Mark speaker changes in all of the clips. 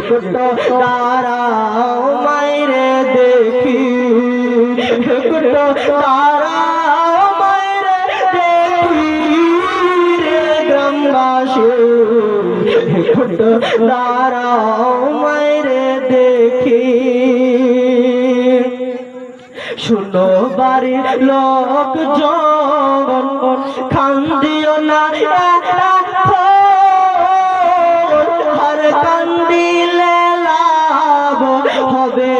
Speaker 1: একটু দাঁড়াও মাইরে দেখি, একটু দাঁড়াও মাইরে দেখি রে গ্রামবাসী, একটু দাঁড়াও মাইরে দেখি। শুনো বাড়ির লোকজন কান্দিও না আর কান্দিলে লাভ হবে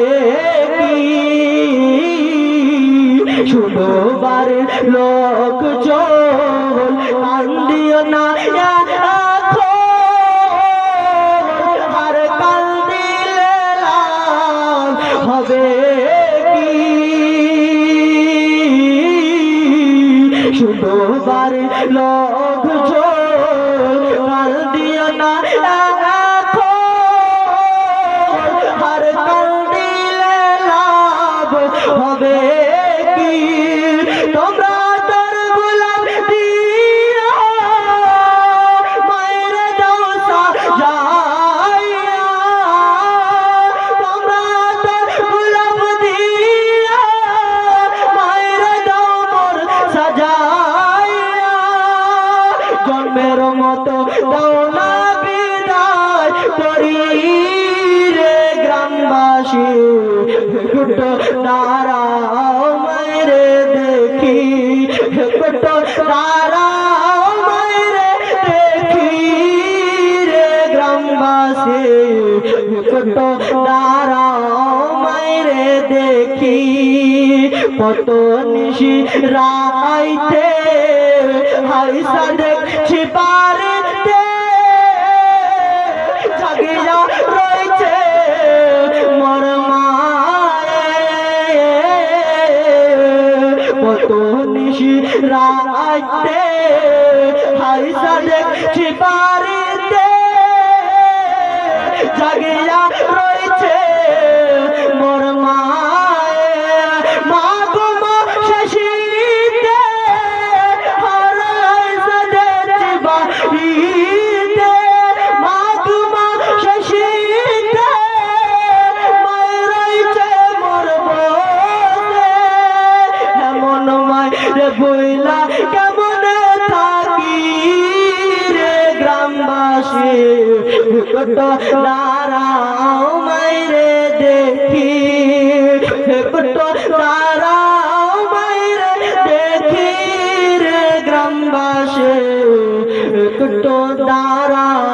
Speaker 1: কি, শুনো বাড়ির লোকজন কান্দিও না আর কান্দিলে লাভ হবে কি, শুনো বাড়ির লোকজন কান্দিও না আর কান্দিলে লাভ হবে কি। তোমরা তোর গোলাপ দিয়া মায়ের দাও সাজাইয়া, তোমরা তোর গোলাপ দিয়া মায়ের দাও মোর সাজাইয়া, জন্মের মতো দাও না বিদায় করি রে গ্রামবাসী, একটু দাঁড়াও মাইরে দেখি, একটু দাঁড়াও মাইরে দেখি রে গ্রামবাসী, একটু দাঁড়াও মাইরে দেখি। কত নিশি রাইতে হাইসা দেখছি বাড়িতে জাগিয়া রয়েছে মোর মায়ে, কত নিশি রাইতে হাইসা দেখছি বাড়িতে জাগিয়া রয়েছে মোর মায়ে। মা গো মা শেষিতে হারাইসা দেখছি বাড়িতে, মা গো মা শেষিতে মায় রয়েছে মোর বসে, এমন মায় বইলা কেমনে থাকি রে গ্রামবাসী, একটু দাঁড়াও মাইরে দেখি, একটু দাঁড়াও মাইরে দেখি রে গ্রামবাসী, একটু দাঁড়াও